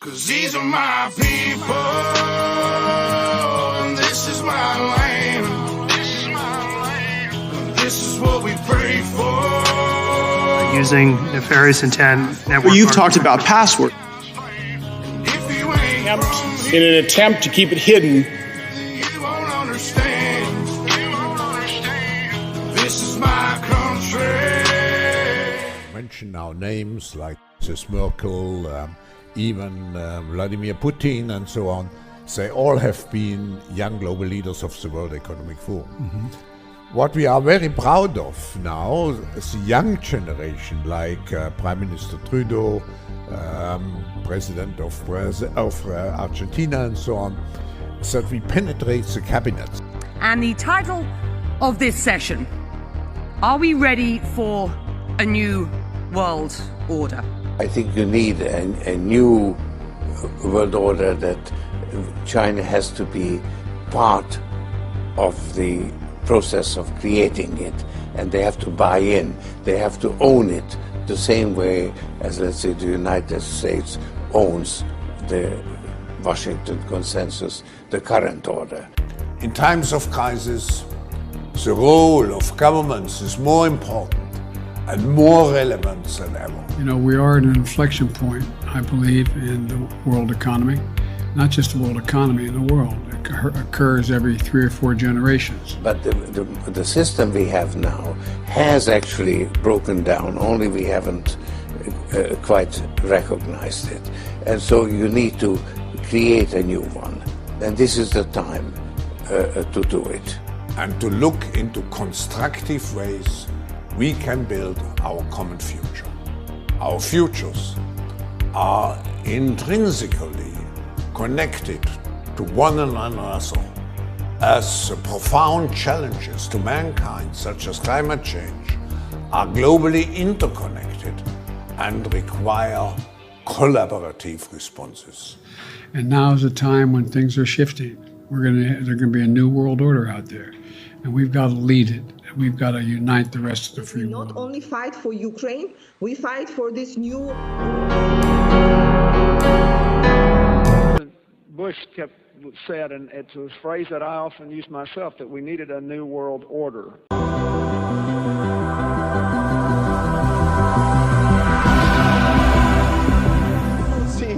'Cause these are my people, and this is my land. This is my land. This is what we pray for. Using nefarious intent network. Well, you've talked about password. In an attempt to keep it hidden. You won't understand. You won't understand. This is my country. Mention now names like Mrs. Merkel, even Vladimir Putin and so on. They all have been young global leaders of the World Economic Forum. Mm-hmm. What we are very proud of now is the young generation, like Prime Minister Trudeau, President of Argentina and so on, so that we penetrate the cabinet. And the title of this session, are we ready for a new world order? I think you need a new world order that China has to be part of the process of creating it, and they have to buy in, they have to own it the same way as, let's say, the United States owns the Washington Consensus, the current order. In times of crisis, the role of governments is more important and more relevant than ever. You know, we are at an inflection point, I believe, in the world economy. Not just the world economy, in the world. It occurs every 3 or 4 generations. But the system we have now has actually broken down, only we haven't quite recognized it. And so you need to create a new one. And this is the time to do it. And to look into constructive ways we can build our common future. Our futures are intrinsically connected to one another, as the profound challenges to mankind, such as climate change, are globally interconnected and require collaborative responses. And now is a time when things are shifting. There's going to be a new world order out there, and we've got to lead it. We've got to unite the rest of the free world. We not only fight for Ukraine, we fight for this new... Bush said, and it's a phrase that I often use myself, that we needed a new world order. See,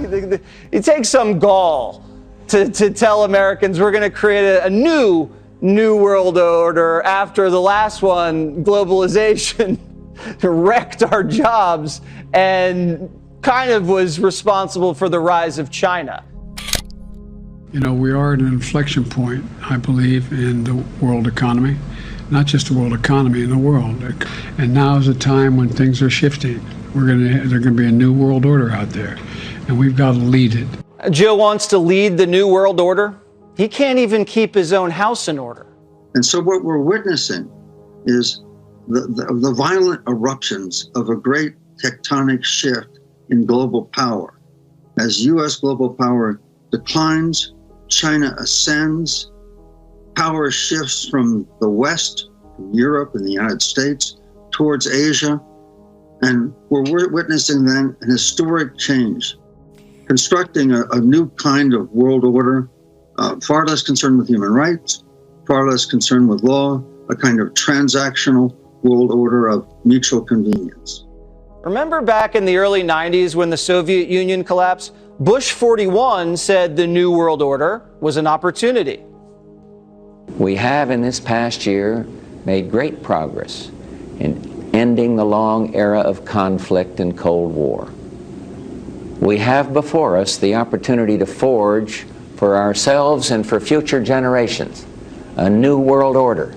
it takes some gall to tell Americans we're going to create a new world order after the last one, globalization, wrecked our jobs and kind of was responsible for the rise of China. You know, we are at an inflection point, I believe, in the world economy. Not just the world economy, in the world. And now is a time when things are shifting. There's going to be a new world order out there, and we've got to lead it. Joe wants to lead the new world order. He can't even keep his own house in order. And so what we're witnessing is the violent eruptions of a great tectonic shift in global power. As U.S. global power declines, China ascends, power shifts from the West, from Europe and the United States, towards Asia, and we're witnessing then an historic change, constructing a new kind of world order, far less concerned with human rights, far less concerned with law, a kind of transactional world order of mutual convenience. Remember back in the early 90s when the Soviet Union collapsed? Bush 41 said the New World Order was an opportunity. We have in this past year made great progress in ending the long era of conflict and Cold War. We have before us the opportunity to forge for ourselves and for future generations a new world order.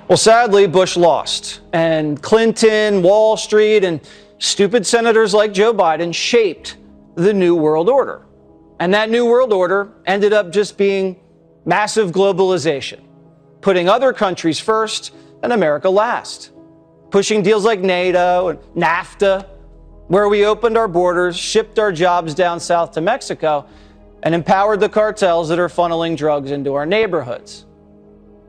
Well, sadly, Bush lost, and Clinton, Wall Street, and stupid senators like Joe Biden shaped the New World Order. And that New World Order ended up just being massive globalization, putting other countries first and America last, pushing deals like NATO and NAFTA, where we opened our borders, shipped our jobs down south to Mexico, and empowered the cartels that are funneling drugs into our neighborhoods.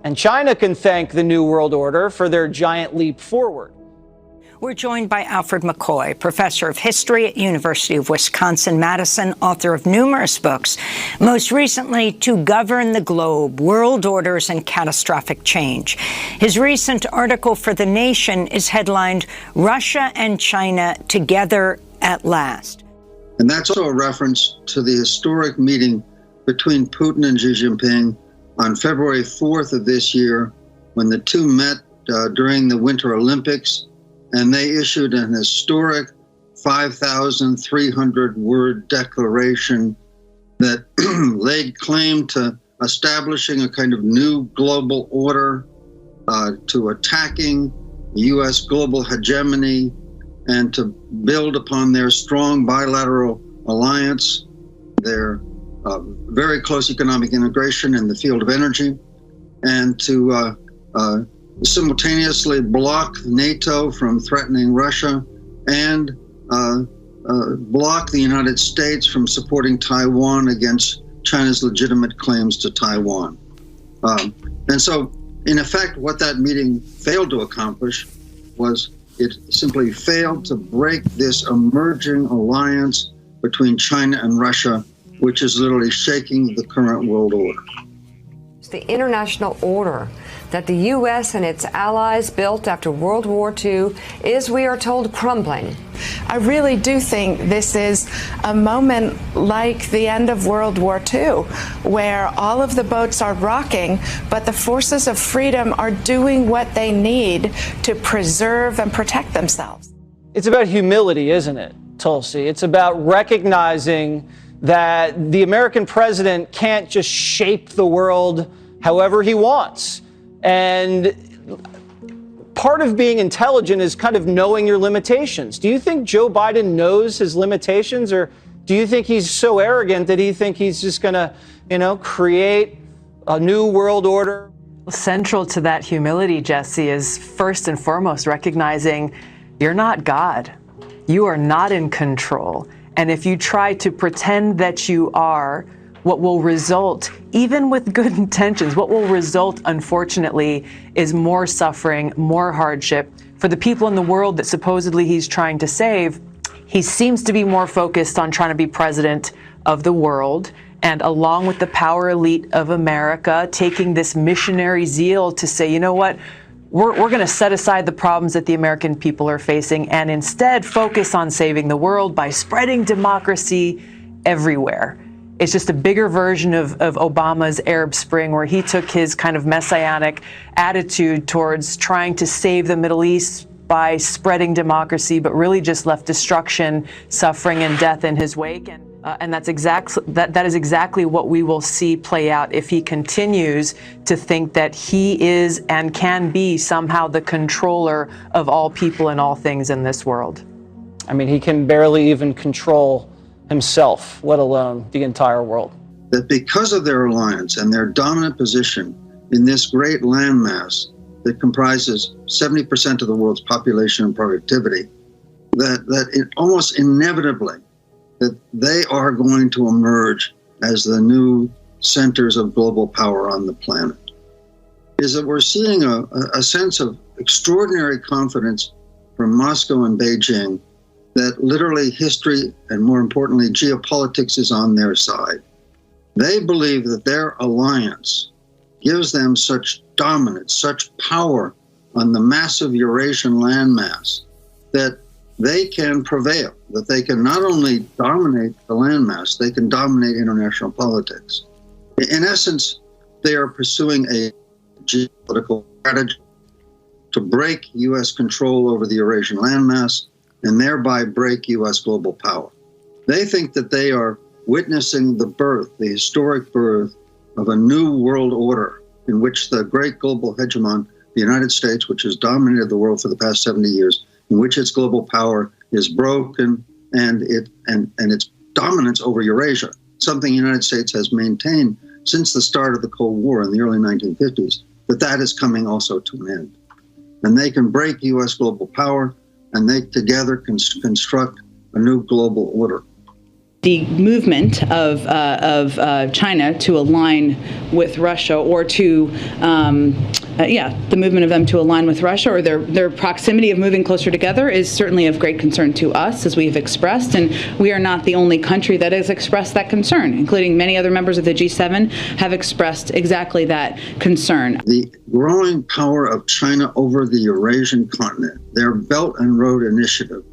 And China can thank the New World Order for their giant leap forward. We're joined by Alfred McCoy, professor of history at University of Wisconsin-Madison, author of numerous books, most recently, To Govern the Globe, World Orders and Catastrophic Change. His recent article for The Nation is headlined, Russia and China Together at Last. And that's also a reference to the historic meeting between Putin and Xi Jinping on February 4th of this year, when the two met during the Winter Olympics, and they issued an historic 5,300-word declaration that laid claim to establishing a kind of new global order, to attacking U.S. global hegemony, and to build upon their strong bilateral alliance, their very close economic integration in the field of energy, and to simultaneously block NATO from threatening Russia and block the United States from supporting Taiwan against China's legitimate claims to Taiwan. And so, in effect, what that meeting failed to accomplish was it simply failed to break this emerging alliance between China and Russia, which is literally shaking the current world order. The international order that the U.S. and its allies built after World War II is, we are told, crumbling. I really do think this is a moment like the end of World War II, where all of the boats are rocking, but the forces of freedom are doing what they need to preserve and protect themselves. It's about humility, isn't it, Tulsi? It's about recognizing that the American president can't just shape the world however he wants. And part of being intelligent is kind of knowing your limitations. Do you think Joe Biden knows his limitations, or do you think he's so arrogant that he thinks he's just going to, create a new world order? Central to that humility, Jesse, is first and foremost recognizing you're not God. You are not in control. And if you try to pretend that you are, what will result, even with good intentions, what will result, unfortunately, is more suffering, more hardship. For the people in the world that supposedly he's trying to save, he seems to be more focused on trying to be president of the world, and along with the power elite of America, taking this missionary zeal to say, you know what, we're going to set aside the problems that the American people are facing and instead focus on saving the world by spreading democracy everywhere. It's just a bigger version of Obama's Arab Spring, where he took his kind of messianic attitude towards trying to save the Middle East by spreading democracy, but really just left destruction, suffering, and death in his wake. And that is exactly what we will see play out if he continues to think that he is and can be somehow the controller of all people and all things in this world. I mean, he can barely even control himself, let alone the entire world. That because of their alliance and their dominant position in this great landmass that comprises 70% of the world's population and productivity, that it almost inevitably that they are going to emerge as the new centers of global power on the planet. Is that we're seeing a sense of extraordinary confidence from Moscow and Beijing that literally history, and more importantly, geopolitics is on their side. They believe that their alliance gives them such dominance, such power on the massive Eurasian landmass that they can prevail, that they can not only dominate the landmass, they can dominate international politics. In essence, they are pursuing a geopolitical strategy to break U.S. control over the Eurasian landmass and thereby break U.S. global power. They think that they are witnessing the historic birth of a new world order in which the great global hegemon, the United States, which has dominated the world for the past 70 years, in which its global power is broken and its dominance over Eurasia, something the United States has maintained since the start of the Cold War in the early 1950s, that is coming also to an end. And they can break U.S. global power, and they together can construct a new global order. The movement of China to align with Russia, or to, the movement of them to align with Russia, or their proximity of moving closer together, is certainly of great concern to us, as we have expressed. And we are not the only country that has expressed that concern, including many other members of the G7 have expressed exactly that concern. The growing power of China over the Eurasian continent, their Belt and Road Initiative,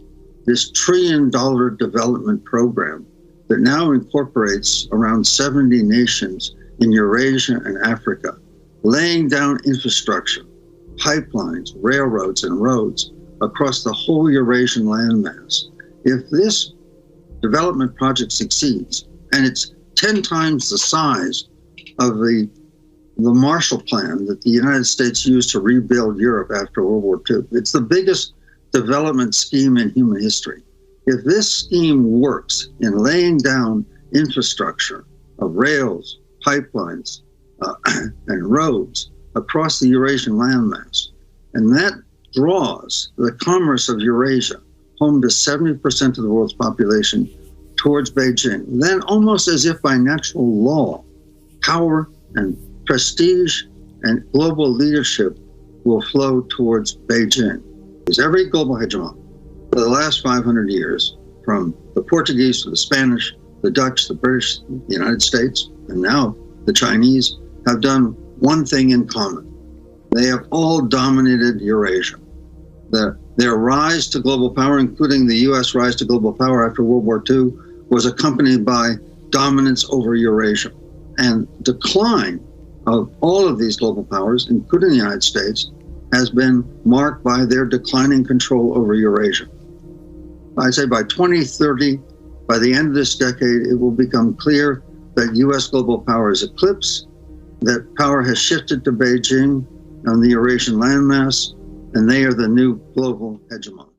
this $1 trillion development program that now incorporates around 70 nations in Eurasia and Africa, laying down infrastructure, pipelines, railroads, and roads across the whole Eurasian landmass. If this development project succeeds, and it's 10 times the size of the Marshall Plan that the United States used to rebuild Europe after World War II, it's the biggest development scheme in human history. If this scheme works in laying down infrastructure of rails, pipelines, and roads across the Eurasian landmass, and that draws the commerce of Eurasia, home to 70% of the world's population, towards Beijing, then almost as if by natural law, power and prestige and global leadership will flow towards Beijing. Because every global hegemon for the last 500 years, from the Portuguese to the Spanish, the Dutch, the British, the United States, and now the Chinese, have done one thing in common. They have all dominated Eurasia. Their rise to global power, including the U.S. rise to global power after World War II, was accompanied by dominance over Eurasia. And decline of all of these global powers, including the United States, has been marked by their declining control over Eurasia. I'd say by 2030, by the end of this decade, it will become clear that U.S. global power is eclipsed, that power has shifted to Beijing on the Eurasian landmass, and they are the new global hegemon.